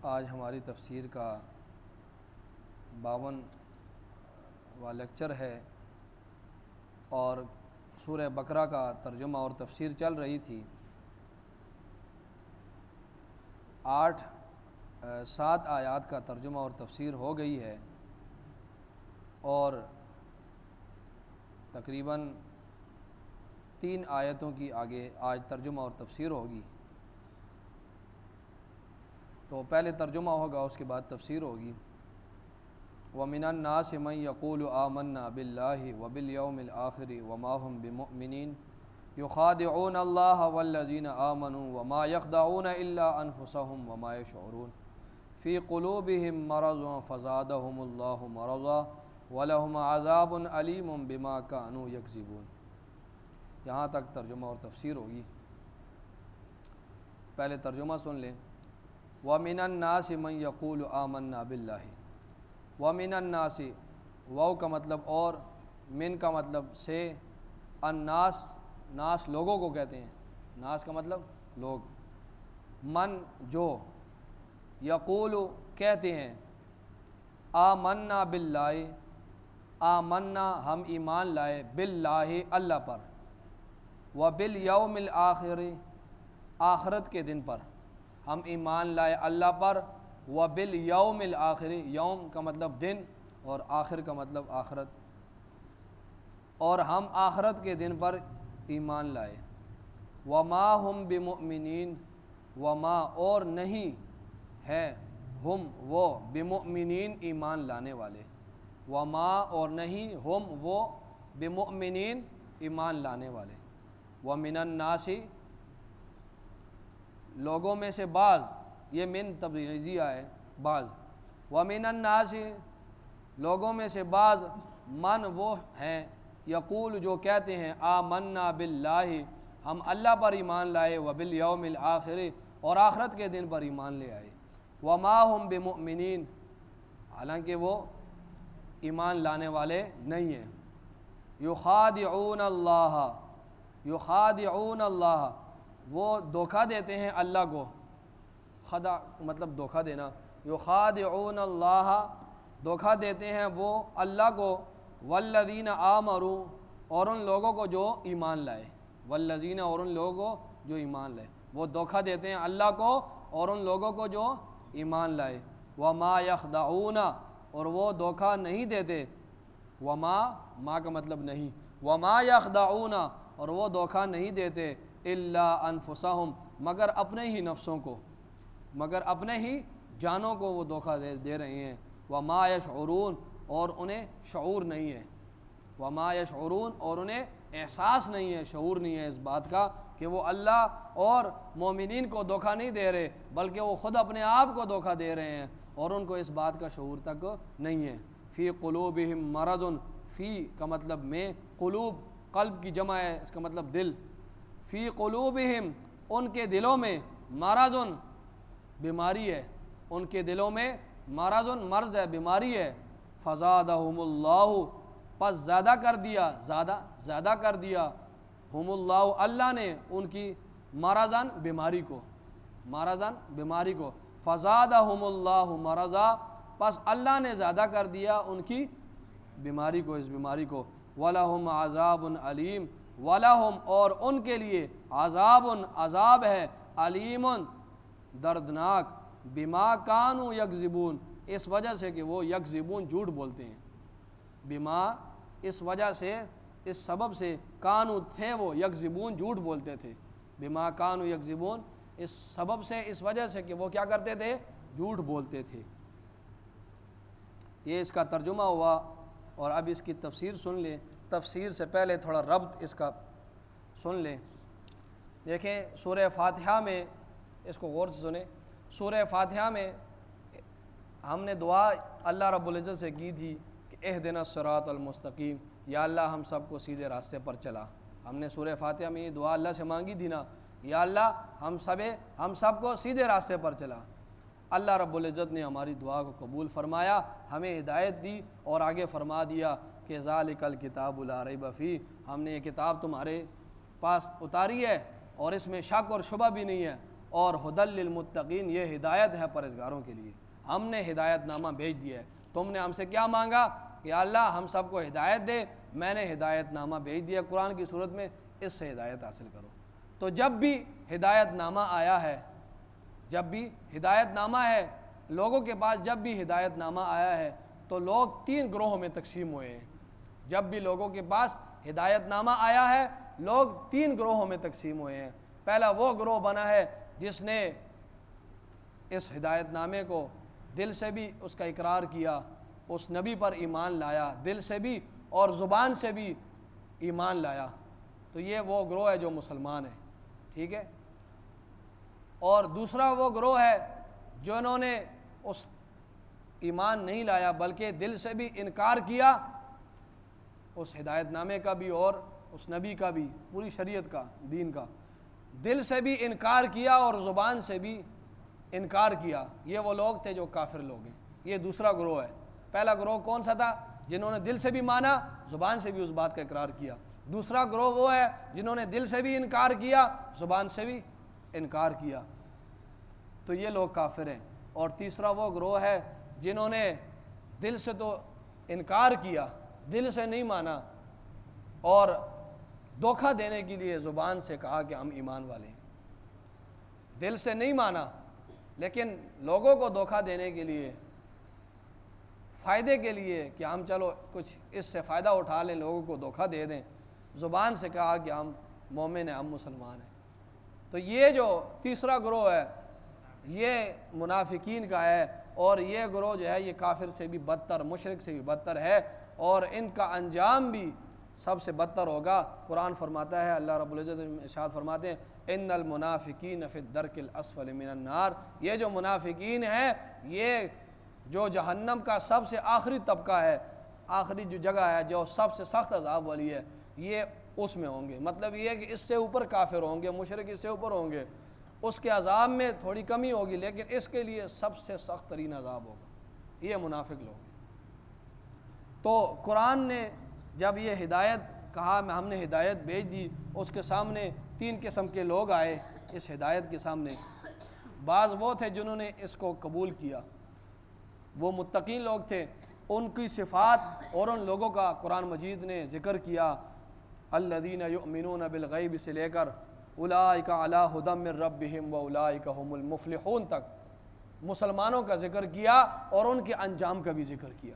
آج ہماری تفسیر کا 52واں لیکچر ہے اور سورہ بقرہ کا ترجمہ اور تفسیر چل رہی تھی۔ 7 آیات کا ترجمہ اور تفسیر ہو گئی ہے اور تقریباً 3 آیتوں کی آگے آج ترجمہ اور تفسیر ہوگی۔ تو پہلے ترجمہ ہوگا، اس کے بعد تفسیر ہوگی۔ وَمِنَ النَّاسِ مَن يَقُولُ آمَنَّا بِاللَّهِ وَبِالْيَوْمِ الْآخِرِ وَمَا هُمْ بِمُؤْمِنِينَ يُخَادِعُونَ اللَّهَ وَالَّذِينَ آمَنُوا وَمَا يَخْدَعُونَ إِلَّا أَنفُسَهُمْ وَمَا يَشْعُرُونَ فِي قُلُوبِهِم مَّرَضٌ فَزَادَهُمُ اللَّهُ مَرَضًا وَلَهُمْ عَذَابٌ أَلِيمٌ بِمَا كَانُوا يَكْذِبُونَ۔ یہاں تک ترجمہ اور تفسیر ہوگی۔ پہلے ترجمہ سن لیں۔ وَمِنَ النَّاسِ مَن يَقُولُ آمَنَّا بِاللَّهِ۔ وَمِنَ النَّاسِ، واو کا مطلب اور، من کا مطلب سے، الناس ناس لوگوں کو کہتے ہیں، ناس کا مطلب لوگ، من جو، یقول کہتے ہیں، آمنا باللہ، آمنا ہم ایمان لائے، باللہ اللہ پر، وبالیوم الآخر آخرت کے دن پر، ہم ایمان لائے اللہ پر، وبالیوم الآخر، یوم کا مطلب دن اور آخر کا مطلب آخرت، اور ہم آخرت کے دن پر ایمان لائے۔ وما ہم بمؤمنین، وما اور نہیں ہے، ہم وہ، بمؤمنین ایمان لانے والے، وما اور نہیں، ہم وہ، بمؤمنین ایمان لانے والے۔ ومن الناس لوگوں میں سے بعض، یہ من تبعیضیہ ہے، بعض، ومن الناس لوگوں میں سے بعض، من وہ ہیں، یقول جو کہتے ہیں، آمنا باللہ ہم اللہ پر ایمان لائے، وبالیوم الآخر اور آخرت کے دن پر ایمان لے آئے، وما ہم بمؤمنین حالانکہ وہ ایمان لانے والے نہیں ہیں۔ یخادعون اللہ، یخادعون اللہ وہ دھوکہ دیتے ہیں اللہ کو، خدا مطلب دھوکہ دینا، یخادعون اللہ دھوکہ دیتے ہیں وہ اللہ کو، والذین آمنوا اور ان لوگوں کو جو ایمان لائے، والذین اور ان لوگوں کو جو ایمان لائے، وہ دھوکہ دیتے ہیں اللہ کو اور ان لوگوں کو جو ایمان لائے۔ وما یخدعون اور وہ دھوکہ نہیں دیتے، وما ما کا مطلب نہیں، وما یخدعون اور وہ دھوکہ نہیں دیتے، الا انفسہم مگر اپنے ہی نفسوں کو، مگر اپنے ہی جانوں کو وہ دھوکہ دے رہے ہیں۔ وما یشعرون اور انہیں شعور نہیں ہے، وما یشعرون اور انہیں احساس نہیں ہے، شعور نہیں ہے اس بات کا کہ وہ اللہ اور مومنین کو دھوکہ نہیں دے رہے، بلکہ وہ خود اپنے آپ کو دھوکہ دے رہے ہیں اور ان کو اس بات کا شعور تک نہیں ہے۔ فی قلوبہم مرض، فی کا مطلب میں، قلوب قلب کی جمع ہے، اس کا مطلب دل، فی قلوبہم ان کے دلوں میں، مرض بیماری ہے، ان کے دلوں میں مرض مرض ہے، بیماری ہے، فزادہم اللہ پس زیادہ کر دیا، زیادہ کر دیا، ہم اللہ اللہ نے ان کی مرضاً بیماری کو، مرضاً بیماری کو، فزادہم اللہ مرضا پس اللہ نے زیادہ کر دیا ان کی بیماری کو، اس بیماری کو۔ وَلَهُمْ عَذَابٌ عَلِيمٌ وَلَهُمْ اور ان کے لیے عذاب عذاب ہے، علیم دردناک، بما کانوا یکذبون اس وجہ سے کہ وہ یکذبون جھوٹ بولتے ہیں، بما اس وجہ سے، اس سبب سے، کانو تھے وہ، یکذبون جھوٹ بولتے تھے، بما کانوا یکذبون اس سبب سے، اس وجہ سے کہ وہ کیا کرتے تھے، جھوٹ بولتے تھے۔ یہ اس کا ترجمہ ہوا اور اب اس کی تفسیر سن لیں۔ تفسیر سے پہلے تھوڑا ربط اس کا سن لیں۔ دیکھیں سورہ فاتحہ میں، اس کو غور سے سنیں، سورہ فاتحہ میں ہم نے دعا اللہ رب العزت سے کی تھی کہ اہدنا الصراط المستقیم، یا اللہ ہم سب کو سیدھے راستے پر چلا۔ ہم نے سورہ فاتحہ میں یہ دعا اللہ سے مانگی تھی نا، یا اللہ ہم سب کو سیدھے راستے پر چلا۔ اللہ رب العزت نے ہماری دعا کو قبول فرمایا، ہمیں ہدایت دی اور آگے فرما دیا کہ ذالک الکتاب لا ریب فیہ، ہم نے یہ کتاب تمہارے پاس اتاری ہے اور اس میں شک اور شبہ بھی نہیں ہے، اور ہدی للمتقین، یہ ہدایت ہے پرہیزگاروں کے لیے۔ ہم نے ہدایت نامہ بھیج دیا ہے، تم نے ہم سے کیا مانگا کہ اللہ ہم سب کو ہدایت دے، میں نے ہدایت نامہ بھیج دیا قرآن کی صورت میں، اس سے ہدایت حاصل کرو۔ تو جب بھی ہدایت نامہ آیا ہے، جب بھی ہدایت نامہ ہے لوگوں کے پاس، جب بھی ہدایت نامہ آیا ہے تو لوگ 3 گروہوں میں تقسیم ہوئے ہیں۔ جب بھی لوگوں کے پاس ہدایت نامہ آیا ہے لوگ 3 گروہوں میں تقسیم ہوئے ہیں۔ پہلا وہ گروہ بنا ہے جس نے اس ہدایت نامے کو دل سے بھی اس کا اقرار کیا، اس نبی پر ایمان لایا، دل سے بھی اور زبان سے بھی ایمان لایا، تو یہ وہ گروہ ہے جو مسلمان ہے، ٹھیک ہے۔ اور دوسرا وہ گروہ ہے جنہوں نے اس ایمان نہیں لایا بلکہ دل سے بھی انکار کیا، اس ہدایت نامے کا بھی اور اس نبی کا بھی، پوری شریعت کا، دین کا، دل سے بھی انکار کیا اور زبان سے بھی انکار کیا، یہ وہ لوگ تھے جو کافر لوگ ہیں۔ یہ دوسرا گروہ ہے۔ پہلا گروہ کون سا تھا؟ جنہوں نے دل سے بھی مانا، زبان سے بھی اس بات کا اقرار کیا۔ دوسرا گروہ وہ ہے جنہوں نے دل سے بھی انکار کیا، زبان سے بھی انکار کیا، تو یہ لوگ کافر ہیں۔ اور تیسرا وہ گروہ ہے جنہوں نے دل سے تو انکار کیا، دل سے نہیں مانا، اور دھوکہ دینے کے لیے زبان سے کہا کہ ہم ایمان والے ہیں۔ دل سے نہیں مانا لیکن لوگوں کو دھوکہ دینے کے لیے، فائدے کے لیے کہ ہم چلو کچھ اس سے فائدہ اٹھا لیں، لوگوں کو دھوکہ دے دیں، زبان سے کہا کہ ہم مومن ہیں، ہم مسلمان ہیں۔ تو یہ جو تیسرا گروہ ہے یہ منافقین کا ہے، اور یہ گروہ جو ہے یہ کافر سے بھی بدتر، مشرک سے بھی بدتر ہے، اور ان کا انجام بھی سب سے بدتر ہوگا۔ قرآن فرماتا ہے، اللہ رب العزت ارشاد فرماتے ہیں، ان المنافقین فی الدرک الاسفل من النار، یہ جو منافقین ہیں یہ جو جہنم کا سب سے آخری طبقہ ہے، آخری جو جگہ ہے جو سب سے سخت عذاب والی ہے، یہ اس میں ہوں گے۔ مطلب یہ ہے کہ اس سے اوپر کافر ہوں گے، مشرک اس سے اوپر ہوں گے، اس کے عذاب میں تھوڑی کمی ہوگی لیکن اس کے لیے سب سے سخت ترین عذاب ہوگا، یہ منافق لوگ ہیں۔ تو قرآن نے جب یہ ہدایت کہا، ہم نے ہدایت بھیج دی، اس کے سامنے 3 قسم کے لوگ آئے اس ہدایت کے سامنے۔ بعض وہ تھے جنہوں نے اس کو قبول کیا، وہ متقین لوگ تھے، ان کی صفات اور ان لوگوں کا قرآن مجید نے ذکر کیا، الذین یؤمنون بالغیب سے لے کر اولئک علی ھدی من ربہم واولئک ھم المفلحون تک مسلمانوں کا ذکر کیا اور ان کے انجام کا بھی ذکر کیا۔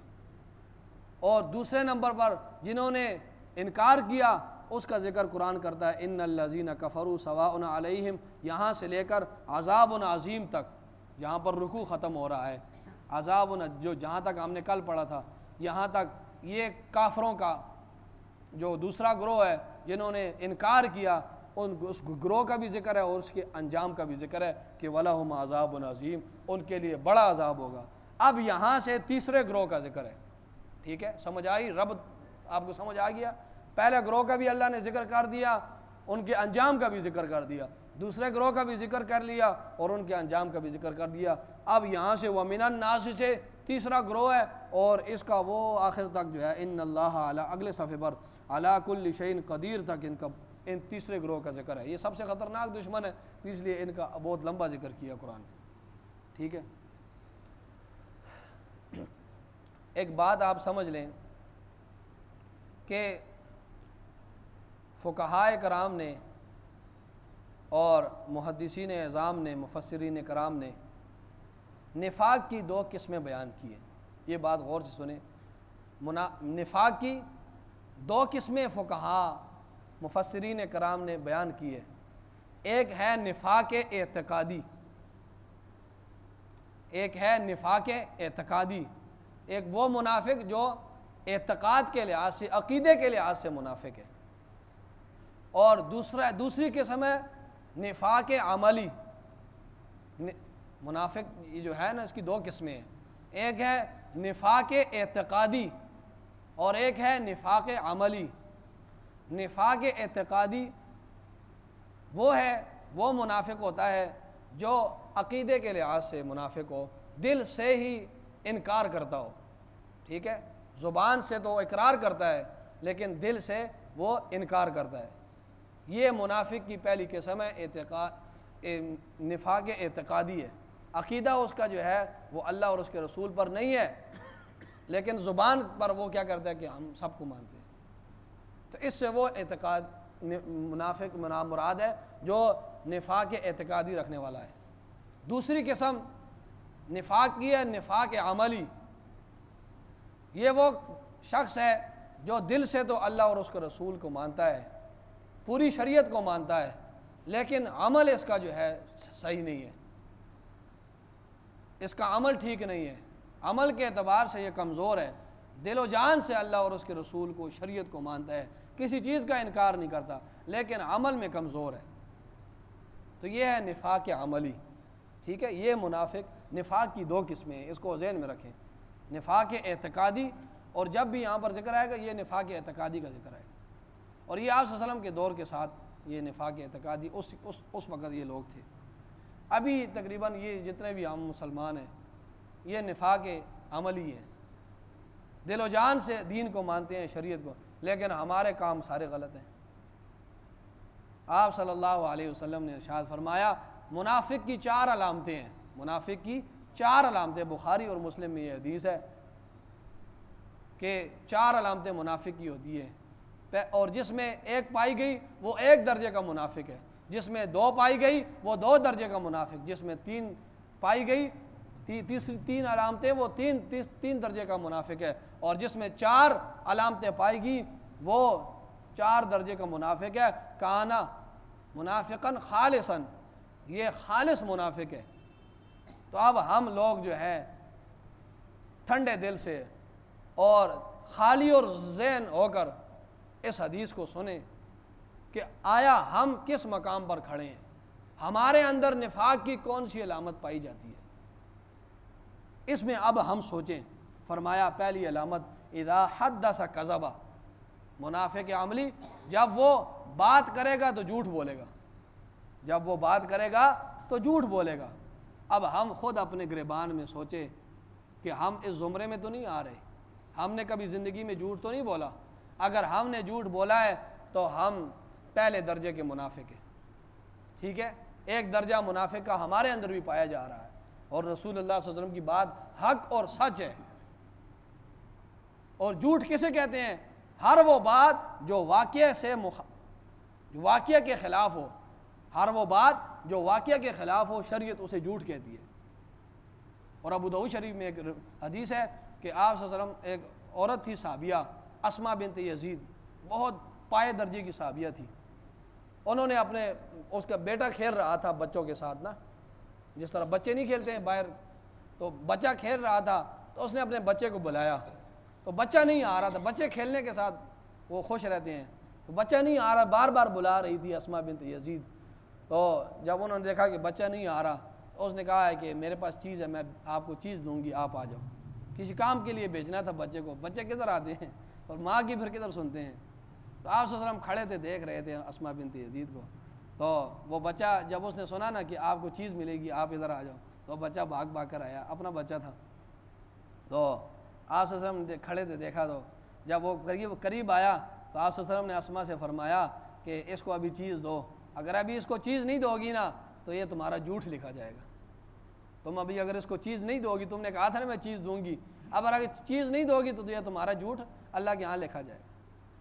اور دوسرے نمبر پر جنہوں نے انکار کیا اس کا ذکر قرآن کرتا ہے، ان الذین کفروا سواء علیہم، یہاں سے لے کر عذاب عظیم تک، جہاں پر رکوع ختم ہو رہا ہے، عذاب جو جہاں تک ہم نے کل پڑھا تھا یہاں تک، یہ کافروں کا جو دوسرا گروہ ہے جنہوں نے انکار کیا، اس گروہ کا بھی ذکر ہے اور اس کے انجام کا بھی ذکر ہے کہ وَلَهُمْ عَذَابٌ عَظِيمٌ، ان کے لیے بڑا عذاب ہوگا۔ اب یہاں سے تیسرے گروہ کا ذکر ہے، ٹھیک ہے، سمجھ آئی؟ رب آپ کو سمجھ آ گیا؟ پہلے گروہ کا بھی اللہ نے ذکر کر دیا، ان کے انجام کا بھی ذکر کر دیا، دوسرے گروہ کا بھی ذکر کر لیا اور ان کے انجام کا بھی ذکر کر دیا۔ اب یہاں سے وَمِنَ النَّاسِ سے تیسرا گروہ ہے، اور اس کا وہ آخر تک جو ہے ان اللہ علی، اگلے صفحے پر علی کل شیء قدیر تک ان تیسرے گروہ کا ذکر ہے۔ یہ سب سے خطرناک دشمن ہے، اس لیے ان کا بہت لمبا ذکر کیا قرآن نے، ٹھیک ہے۔ ایک بات آپ سمجھ لیں کہ فقہائے کرام نے اور محدثین اعظام نے، مفسرین کرام نے نفاق کی 2 قسمیں بیان کی ہیں۔ یہ بات غور سے سنیں، نفاق کی 2 قسمیں فقہاء مفسرین کرام نے بیان کی ہے۔ ایک ہے نفاق اعتقادی، ایک ہے نفاق اعتقادی، ایک وہ منافق جو اعتقاد کے لحاظ سے، عقیدے کے لحاظ سے منافق ہے، اور دوسری قسم ہے نفاق عملی۔ منافق یہ جو ہے نا، اس کی 2 قسمیں ہیں، ایک ہے نفاق اعتقادی اور ایک ہے نفاق عملی۔ نفاق اعتقادی وہ منافق ہوتا ہے جو عقیدے کے لحاظ سے منافق ہو، دل سے ہی انکار کرتا ہو، ٹھیک ہے، زبان سے تو اقرار کرتا ہے لیکن دل سے وہ انکار کرتا ہے۔ یہ منافق کی پہلی قسم ہے نفاق اعتقادی ہے، عقیدہ اس کا جو ہے وہ اللہ اور اس کے رسول پر نہیں ہے، لیکن زبان پر وہ کیا کرتا ہے کہ ہم سب کو مانتے ہیں۔ تو اس سے وہ اعتقاد منافق مراد ہے جو نفاق اعتقادی رکھنے والا ہے۔ دوسری قسم نفاق کی ہے نفاق عملی، یہ وہ شخص ہے جو دل سے تو اللہ اور اس کے رسول کو مانتا ہے، پوری شریعت کو مانتا ہے، لیکن عمل اس کا جو ہے صحیح نہیں ہے، اس کا عمل ٹھیک نہیں ہے، عمل کے اعتبار سے یہ کمزور ہے، دل و جان سے اللہ اور اس کے رسول کو شریعت کو مانتا ہے، کسی چیز کا انکار نہیں کرتا، لیکن عمل میں کمزور ہے، تو یہ ہے نفاق عملی۔ ٹھیک ہے، یہ نفاق کی دو قسمیں ہیں، اس کو ذہن میں رکھیں، نفاق اعتقادی، اور جب بھی یہاں پر ذکر آئے گا یہ نفاق اعتقادی کا ذکر آئے گا، اور یہ آپ صلی اللہ علیہ وسلم کے دور کے ساتھ یہ نفاق اعتقادی اس وقت یہ لوگ تھے۔ ابھی تقریباً یہ جتنے بھی ہم مسلمان ہیں یہ نفاق عملی ہیں، دل و جان سے دین کو مانتے ہیں، شریعت کو، لیکن ہمارے کام سارے غلط ہیں۔ آپ صلی اللہ علیہ وسلم نے ارشاد فرمایا منافق کی 4 علامتیں ہیں، منافق کی 4 علامتیں، بخاری اور مسلم میں یہ حدیث ہے کہ 4 علامتیں منافق کی ہوتی ہیں، اور جس میں ایک پائی گئی وہ 1 درجے کا منافق ہے، جس میں 2 پائی گئی وہ 2 درجے کا منافق، جس میں 3 پائی گئی تیسری 3 علامتیں وہ 3 درجے کا منافق ہے، اور جس میں 4 علامتیں پائی گئی وہ 4 درجے کا منافق ہے۔ کانا منافقاً خالصاً، یہ خالص منافق ہے۔ تو اب ہم لوگ جو ہے ٹھنڈے دل سے اور خالی اور ذہن ہو کر اس حدیث کو سنیں کہ آیا ہم کس مقام پر کھڑے ہیں، ہمارے اندر نفاق کی کون سی علامت پائی جاتی ہے، اس میں اب ہم سوچیں۔ فرمایا پہلی علامت اذا حدث کذب، منافق عملی جب وہ بات کرے گا تو جھوٹ بولے گا، جب وہ بات کرے گا تو جھوٹ بولے گا۔ اب ہم خود اپنے گریبان میں سوچیں کہ ہم اس زمرے میں تو نہیں آ رہے، ہم نے کبھی زندگی میں جھوٹ تو نہیں بولا، اگر ہم نے جھوٹ بولا ہے تو ہم پہلے درجے کے منافق ہیں۔ ٹھیک ہے، 1 درجہ منافق کا ہمارے اندر بھی پایا جا رہا ہے، اور رسول اللہ صلی اللہ علیہ وسلم کی بات حق اور سچ ہے۔ اور جھوٹ کسے کہتے ہیں؟ ہر وہ بات جو واقعہ کے خلاف ہو، ہر وہ بات جو واقعہ کے خلاف ہو، شریعت اسے جھوٹ کہتی ہے۔ اور ابو داؤد شریف میں ایک حدیث ہے کہ آپ صلی اللہ علیہ وسلم، ایک عورت تھی صحابیہ اسماء بنت یزید، بہت پائے درجے کی صحابیہ تھی، انہوں نے اس کا بیٹا کھیل رہا تھا بچوں کے ساتھ نا، جس طرح بچے نہیں کھیلتے ہیں باہر، تو بچہ کھیل رہا تھا تو اس نے اپنے بچے کو بلایا، تو بچہ نہیں آ رہا تھا، بچے کھیلنے کے ساتھ وہ خوش رہتے ہیں، تو بچہ نہیں آ رہا، بار بار بلا رہی تھی اسماء بنت یزید، تو جب انہوں نے دیکھا کہ بچہ نہیں آ رہا تو اس نے کہا ہے کہ میرے پاس چیز ہے، میں آپ کو چیز دوں گی، آپ آ جاؤ، کسی کام کے لیے بھیجنا تھا بچے کو، بچے کدھر آتے ہیں اور ماں کی پھر کدھر سنتے ہیں۔ تو آپ صلی اللہ علیہ وسلم کھڑے تھے، دیکھ رہے تھے اسماء بنت یزید کو، تو وہ بچہ جب اس نے سنا نا کہ آپ کو چیز ملے گی، آپ ادھر آ جاؤ، تو بچہ بھاگ بھاگ کر آیا، اپنا بچہ تھا۔ تو آپ صلی اللہ علیہ وسلم کھڑے تھے، دیکھا، تو جب وہ قریب آیا تو آپ صلی اللہ علیہ وسلم نے اسماء سے فرمایا کہ اس کو ابھی چیز دو، اگر ابھی اس کو چیز نہیں دو گی نا تو یہ تمہارا جھوٹ لکھا جائے گا، تم ابھی اگر اس کو چیز نہیں دو گی، تم نے کہا تھا نا میں چیز دوں گی، اب اگر چیز نہیں دو گی تو یہ تمہارا جھوٹ اللہ کے ہاں لکھا جائے گا۔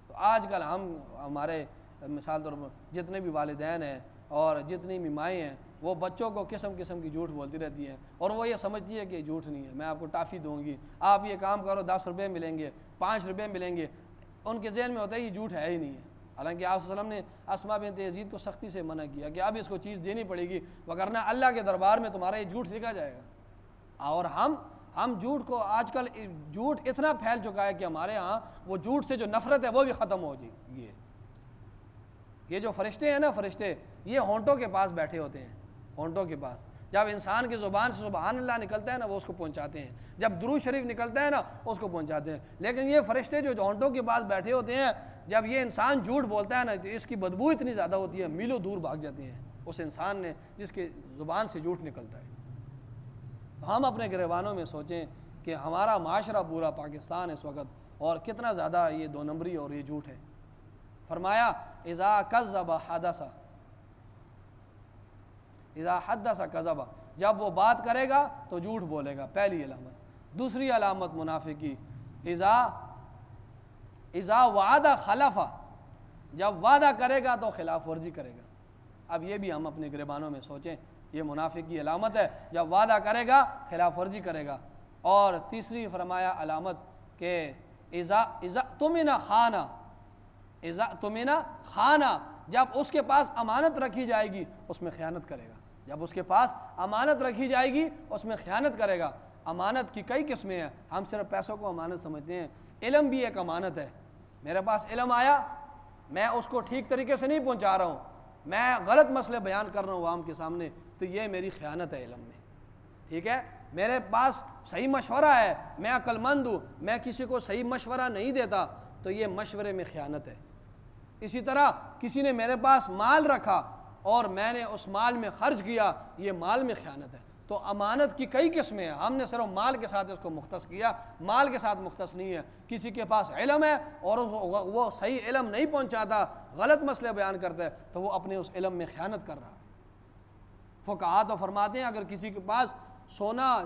تو آج کل ہمارے مثال طور پر جتنے بھی والدین ہیں اور جتنی بھی مائیں ہیں، وہ بچوں کو قسم قسم کی جھوٹ بولتی رہتی ہیں، اور وہ یہ سمجھتی ہے کہ جھوٹ نہیں ہے، میں آپ کو ٹافی دوں گی، آپ یہ کام کرو 10 روپے ملیں گے، 5 روپے ملیں گے، ان کے ذہن میں ہوتا ہے یہ جھوٹ ہے ہی نہیں ہے۔ حالانکہ آپ صلی اللہ علیہ وسلم نے اسماء بنت یزید کو سختی سے منع کیا کہ اب اس کو چیز دینی پڑے گی، وگرنہ اللہ کے دربار میں تمہارا یہ جھوٹ لکھا جائے گا۔ اور ہم جھوٹ کو، آج کل جھوٹ اتنا پھیل چکا ہے کہ ہمارے ہاں وہ جھوٹ سے جو نفرت ہے وہ بھی ختم ہو جائے۔ یہ جو فرشتے ہیں نا، فرشتے یہ ہونٹوں کے پاس بیٹھے ہوتے ہیں، ہونٹوں کے پاس، جب انسان کی زبان سے سبحان اللہ نکلتا ہے نا وہ اس کو پہنچاتے ہیں، جب درود شریف نکلتا ہے نا اس کو پہنچاتے ہیں، لیکن یہ فرشتے جو ہونٹوں کے پاس بیٹھے ہوتے ہیں، جب یہ انسان جھوٹ بولتا ہے نا تو اس کی بدبو اتنی زیادہ ہوتی ہے، میلوں دور بھاگ جاتے ہیں اس انسان نے جس کی زبان سے جھوٹ نکلتا ہے۔ تو ہم اپنے گریبانوں میں سوچیں کہ ہمارا معاشرہ پورا پاکستان اس وقت اور کتنا زیادہ یہ 2 نمبری اور یہ جھوٹ ہے۔ فرمایا اذا کذب حدث، اذا حدث کذب، جب وہ بات کرے گا تو جھوٹ بولے گا، پہلی علامت۔ دوسری علامت منافق کی، اذا وعد خلف، جب وعدہ کرے گا تو خلاف ورزی کرے گا۔ اب یہ بھی ہم اپنے گریبانوں میں سوچیں، یہ منافق کی علامت ہے، جب وعدہ کرے گا خلاف ورزی کرے گا۔ اور تیسری فرمایا علامت کہ اذا اؤتمن خانہ، اذا اؤتمن خانہ، جب اس کے پاس امانت رکھی جائے گی اس میں خیانت کرے گا، جب اس کے پاس امانت رکھی جائے گی اس میں خیانت کرے گا۔ امانت کی کئی قسمیں ہیں، ہم صرف پیسوں کو امانت سمجھتے ہیں، علم بھی ایک امانت ہے۔ میرے پاس علم آیا، میں اس کو ٹھیک طریقے سے نہیں پہنچا رہا ہوں، میں غلط مسئلے بیان کر رہا ہوں عوام کے سامنے، تو یہ میری خیانت ہے علم میں، ٹھیک ہے۔ میرے پاس صحیح مشورہ ہے، میں عقل مند ہوں، میں کسی کو صحیح مشورہ نہیں دیتا، تو یہ مشورے میں خیانت ہے۔ اسی طرح کسی نے میرے پاس مال رکھا اور میں نے اس مال میں خرچ کیا، یہ مال میں خیانت ہے۔ تو امانت کی کئی قسمیں ہیں، ہم نے صرف مال کے ساتھ اس کو مختص کیا، مال کے ساتھ مختص نہیں ہے۔ کسی کے پاس علم ہے اور وہ صحیح علم نہیں پہنچاتا، غلط مسئلے بیان کرتا ہے، تو وہ اپنے اس علم میں خیانت کر رہا ہے۔ فقہاء تو فرماتے ہیں اگر کسی کے پاس سونا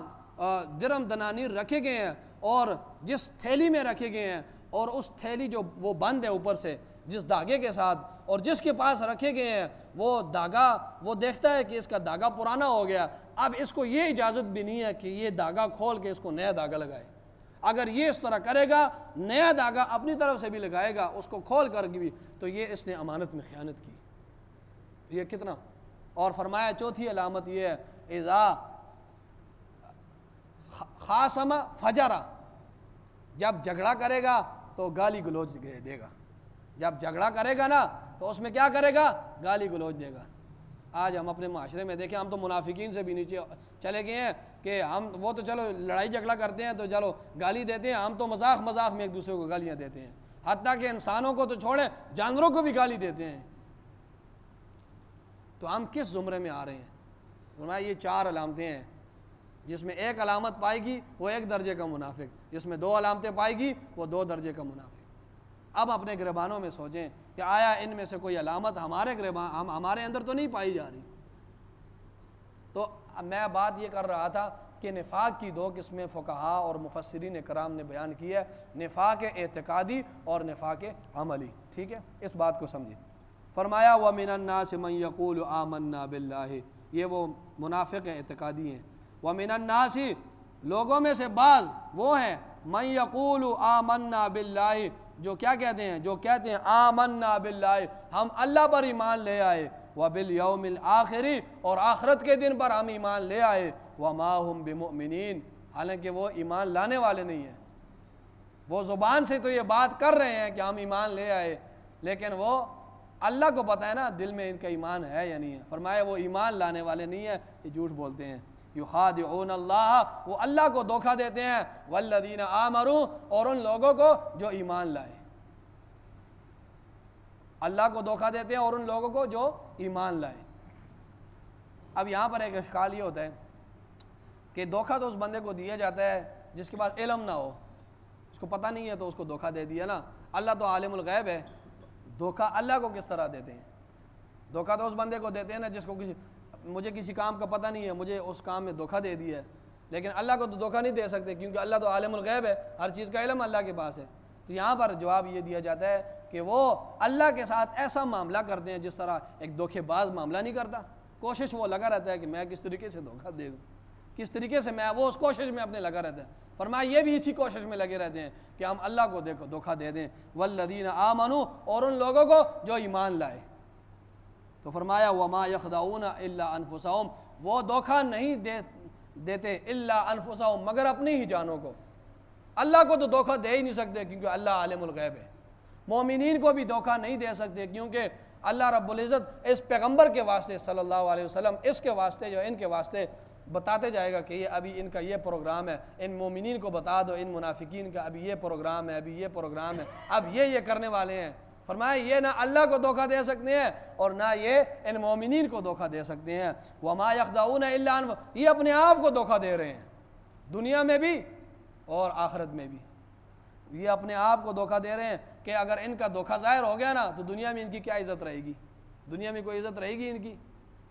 درہم دنانیر رکھے گئے ہیں اور جس تھیلی میں رکھے گئے ہیں اور اس تھیلی جو وہ بند ہے اوپر سے جس دھاگے کے ساتھ، اور جس کے پاس رکھے گئے ہیں وہ دھاگا، وہ دیکھتا ہے کہ اس کا دھاگا پرانا ہو گیا، اب اس کو یہ اجازت بھی نہیں ہے کہ یہ دھاگا کھول کے اس کو نیا دھاگا لگائے۔ اگر یہ اس طرح کرے گا، نیا دھاگا اپنی طرف سے بھی لگائے گا اس کو کھول کر بھی، تو یہ اس نے امانت میں خیانت کی۔ یہ کتنا؟ اور فرمایا چوتھی علامت یہ ہے اذا خاصم فجرا، جب جھگڑا کرے گا تو گالی گلوچ دے گا، جب جھگڑا کرے گا نا تو اس میں کیا کرے گا؟ گالی گلوچ دے گا۔ آج ہم اپنے معاشرے میں دیکھیں، ہم تو منافقین سے بھی نیچے چلے گئے ہیں کہ ہم وہ تو چلو لڑائی جھگڑا کرتے ہیں تو چلو گالی دیتے ہیں، ہم تو مذاق مذاق میں ایک دوسرے کو گالیاں دیتے ہیں، حتیٰ کہ انسانوں کو تو چھوڑیں جانوروں کو بھی گالی دیتے ہیں۔ تو ہم کس زمرے میں آ رہے ہیں؟ فرمایا یہ 4 علامتیں ہیں، جس میں ایک علامت پائے گی وہ 1 درجے کا منافق، جس میں 2 علامتیں پائے گی وہ 2 درجے کا منافق۔ اب اپنے گریبانوں میں سوچیں کہ آیا ان میں سے کوئی علامت ہمارے اندر تو نہیں پائی جا رہی؟ تو میں بات یہ کر رہا تھا کہ نفاق کی 2 قسمیں فقہاء اور مفسرین کرام نے بیان کی ہے، نفاق اعتقادی اور نفاق عملی، ٹھیک ہے؟ اس بات کو سمجھیں۔ فرمایا وَمِنَ النَّاسِ مَن يَقُولُ آمَنَّا بِاللَّهِ، یہ وہ منافق اعتقادی ہیں۔ وَمِنَ النَّاسِ، لوگوں میں سے بعض وہ ہیں، مَن يَقُولُ آمَنَّا بِاللَّهِ، جو کیا کہتے ہیں؟ جو کہتے ہیں آمنا باللہ، ہم اللہ پر ایمان لے آئے، وبالیوم الآخر، اور آخرت کے دن پر ہم ایمان لے آئے، وما ہم بمؤمنین، حالانکہ وہ ایمان لانے والے نہیں ہیں۔ وہ زبان سے تو یہ بات کر رہے ہیں کہ ہم ایمان لے آئے، لیکن وہ اللہ کو پتہ ہے نا دل میں ان کا ایمان ہے یا نہیں ہے۔ فرمایا وہ ایمان لانے والے نہیں ہیں، یہ جھوٹ بولتے ہیں۔ یخادعون اللہ، وہ اللہ کو دھوکہ دیتے ہیں، والذین آمنوا، اور ان لوگوں کو جو ایمان لائے۔ اللہ کو دھوکہ دیتے ہیں اور ان لوگوں کو جو ایمان لائے۔ اب یہاں پر ایک اشکال یہ ہوتا ہے کہ دھوکہ تو اس بندے کو دیا جاتا ہے جس کے پاس علم نہ ہو، اس کو پتہ نہیں ہے تو اس کو دھوکہ دے دیا نا۔ اللہ تو عالم الغیب ہے، دھوکہ اللہ کو کس طرح دیتے ہیں؟ دھوکہ تو اس بندے کو دیتے ہیں نا جس کو مجھے کسی کام کا پتہ نہیں ہے، مجھے اس کام میں دھوکہ دے دیا ہے، لیکن اللہ کو تو دھوکہ نہیں دے سکتے کیونکہ اللہ تو عالم الغیب ہے، ہر چیز کا علم اللہ کے پاس ہے۔ تو یہاں پر جواب یہ دیا جاتا ہے کہ وہ اللہ کے ساتھ ایسا معاملہ کرتے ہیں جس طرح ایک دھوکے باز معاملہ نہیں کرتا۔ کوشش وہ لگا رہتا ہے کہ میں کس طریقے سے دھوکہ دے دوں، کس طریقے سے میں، وہ اس کوشش میں اپنے لگا رہتا ہے۔ فرمایا یہ بھی اسی کوشش میں لگے رہتے ہیں کہ ہم اللہ کو دھوکہ دے دیں، والذین آمنوا، اور ان لوگوں کو جو ایمان لائے۔ تو فرمایا وما یخدعون الا انفسهم، وہ دھوکہ نہیں دیتے الا انفسهم، مگر اپنی ہی جانوں کو۔ اللہ کو تو دھوکہ دے ہی نہیں سکتے کیونکہ اللہ عالم الغیب ہے۔ مومنین کو بھی دھوکہ نہیں دے سکتے کیونکہ اللہ رب العزت اس پیغمبر کے واسطے صلی اللہ علیہ وسلم، اس کے واسطے جو ان کے واسطے بتاتے جائے گا کہ یہ ابھی ان کا یہ پروگرام ہے، ان مومنین کو بتا دو ان منافقین کا ابھی یہ پروگرام ہے، ابھی یہ پروگرام ہے، اب یہ کرنے والے ہیں۔ فرمایا یہ نہ اللہ کو دھوکہ دے سکتے ہیں اور نہ یہ ان مومنین کو دھوکہ دے سکتے ہیں۔ وما یخدعون الا انفسهم، یہ اپنے آپ کو دھوکہ دے رہے ہیں، دنیا میں بھی اور آخرت میں بھی۔ یہ اپنے آپ کو دھوکہ دے رہے ہیں کہ اگر ان کا دھوکہ ظاہر ہو گیا نا تو دنیا میں ان کی کیا عزت رہے گی؟ دنیا میں کوئی عزت رہے گی ان کی،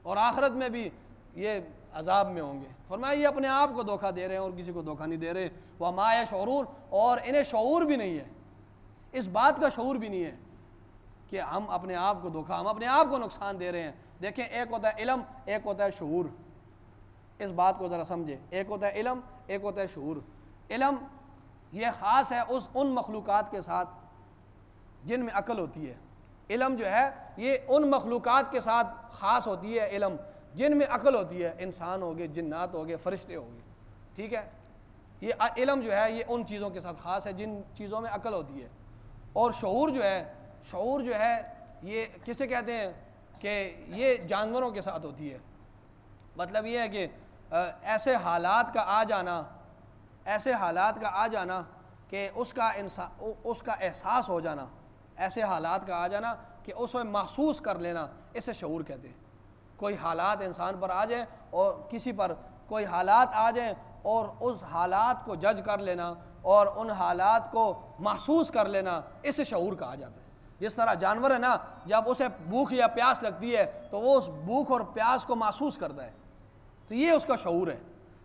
اور آخرت میں بھی یہ عذاب میں ہوں گے۔ فرمایا یہ اپنے آپ کو دھوکہ دے رہے ہیں اور کسی کو دھوکہ نہیں دے رہے۔ وَمَا يَشْعُرُونَ، اور انہیں شعور بھی نہیں ہے، اس بات کا شعور بھی نہیں ہے کہ ہم اپنے آپ کو دھوکہ، ہم اپنے آپ کو نقصان دے رہے ہیں۔ دیکھیں ایک ہوتا ہے علم، ایک ہوتا ہے شعور، اس بات کو ذرا سمجھے، ایک ہوتا ہے علم، ایک ہوتا ہے شعور۔ علم یہ خاص ہے ان مخلوقات کے ساتھ جن میں عقل ہوتی ہے۔ علم جو ہے یہ ان مخلوقات کے ساتھ خاص ہوتی ہے علم جن میں عقل ہوتی ہے، انسان ہو گئے، جنات ہو گئے، فرشتے ہو گئے، ٹھیک ہے۔ یہ علم جو ہے یہ ان چیزوں کے ساتھ خاص ہے جن چیزوں میں عقل ہوتی ہے۔ اور شعور جو ہے یہ کسے کہتے ہیں کہ یہ جانوروں کے ساتھ ہوتی ہے۔ مطلب یہ ہے کہ ایسے حالات کا آ جانا کہ اس کا احساس ہو جانا، ایسے حالات کا آ جانا کہ اس میں محسوس کر لینا، اسے شعور کہتے ہیں۔ کوئی حالات انسان پر آ جائیں اور کسی پر کوئی حالات آ جائیں اور اس حالات کو جج کر لینا اور ان حالات کو محسوس کر لینا، اسے شعور کہا جاتا ہے۔ جس طرح جانور ہے نا، جب اسے بھوک یا پیاس لگتی ہے تو وہ اس بھوک اور پیاس کو محسوس کرتا ہے، تو یہ اس کا شعور ہے۔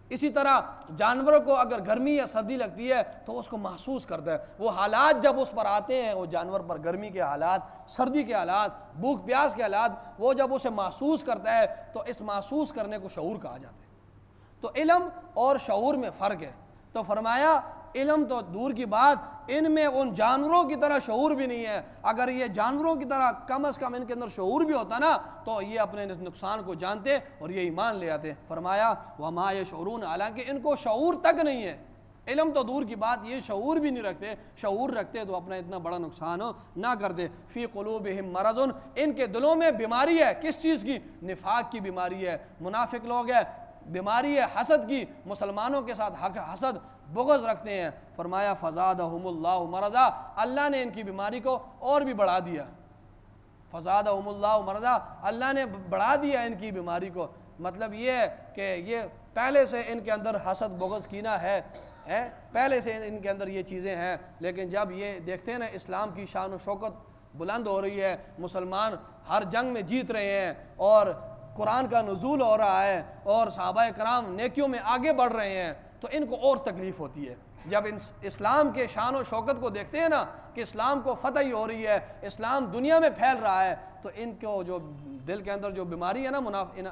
اسی طرح جانوروں کو اگر گرمی یا سردی لگتی ہے تو اس کو محسوس کرتا ہے، وہ حالات جب اس پر آتے ہیں، وہ جانور پر گرمی کے حالات، سردی کے حالات، بھوک پیاس کے حالات، وہ جب اسے محسوس کرتا ہے تو اس محسوس کرنے کو شعور کہا جاتا ہے۔ تو علم اور شعور میں فرق ہے۔ تو فرمایا علم تو دور کی بات، ان میں ان جانوروں کی طرح شعور بھی نہیں ہے۔ اگر یہ جانوروں کی طرح کم از کم ان کے اندر شعور بھی ہوتا نا تو یہ اپنے نقصان کو جانتے اور یہ ایمان لے آتے۔ فرمایا وما یشعرون، حالانکہ ان کو شعور تک نہیں ہے۔ علم تو دور کی بات، یہ شعور بھی نہیں رکھتے، شعور رکھتے تو اپنا اتنا بڑا نقصان نہ کرتے۔ فی قلوبہم مرض، ان کے دلوں میں بیماری ہے۔ کس چیز کی؟ نفاق کی بیماری ہے۔ منافق لوگ ہیں، بیماری ہے حسد کی، مسلمانوں کے ساتھ حسد بغض رکھتے ہیں۔ فرمایا فزادہم اللہ مرضا، اللہ نے ان کی بیماری کو اور بھی بڑھا دیا۔ فزادہم اللہ مرضا، اللہ نے بڑھا دیا ان کی بیماری کو۔ مطلب یہ ہے کہ یہ پہلے سے ان کے اندر حسد بغض کینہ ہے، پہلے سے ان کے اندر یہ چیزیں ہیں، لیکن جب یہ دیکھتے ہیں نا اسلام کی شان و شوکت بلند ہو رہی ہے، مسلمان ہر جنگ میں جیت رہے ہیں اور قرآن کا نزول ہو رہا ہے اور صحابہ کرام نیکیوں میں آگے بڑھ رہے ہیں، تو ان کو اور تکلیف ہوتی ہے۔ جب اسلام کے شان و شوکت کو دیکھتے ہیں نا کہ اسلام کو فتح ہی ہو رہی ہے، اسلام دنیا میں پھیل رہا ہے، تو ان کو جو دل کے اندر جو بیماری ہے نا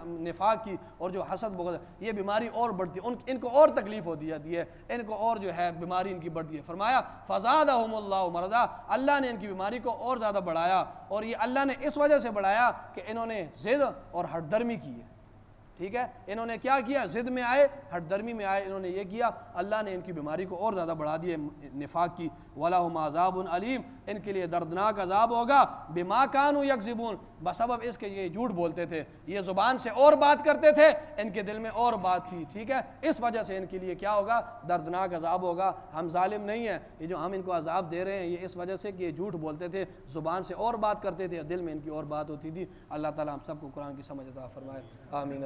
نفاق کی اور جو حسد بغض، یہ بیماری اور بڑھتی ہے، ان کو اور تکلیف ہوتی جاتی ہے، ان کو اور جو ہے بیماری ان کی بڑھتی ہے۔ فرمایا فزادہم اللہ مرضا، اللہ نے ان کی بیماری کو اور زیادہ بڑھایا، اور یہ اللہ نے اس وجہ سے بڑھایا کہ انہوں نے ضد اور ہٹ درمی کی ہے۔ ٹھیک ہے، انہوں نے کیا کیا؟ ضد میں آئے، ہٹ درمی میں آئے، انہوں نے یہ کیا، اللہ نے ان کی بیماری کو اور زیادہ بڑھا دی نفاق کی۔ وَلَهُمْ عَذَابٌ عَلِيمٌ، ان کے لیے دردناک عذاب ہوگا، بِمَا كَانُوا يَكْذِبُونَ، بسبب اس کے یہ جھوٹ بولتے تھے، یہ زبان سے اور بات کرتے تھے، ان کے دل میں اور بات تھی۔ ٹھیک ہے، اس وجہ سے ان کے لیے کیا ہوگا؟ دردناک عذاب ہوگا۔ ہم ظالم نہیں ہیں، یہ جو ہم ان کو عذاب دے رہے ہیں یہ اس وجہ سے کہ یہ جھوٹ بولتے تھے، زبان سے اور بات کرتے تھے، دل میں ان کی اور بات ہوتی تھی۔ اللہ تعالیٰ ہم سب کو قرآن کی سمجھ عطا فرمائے، آمین۔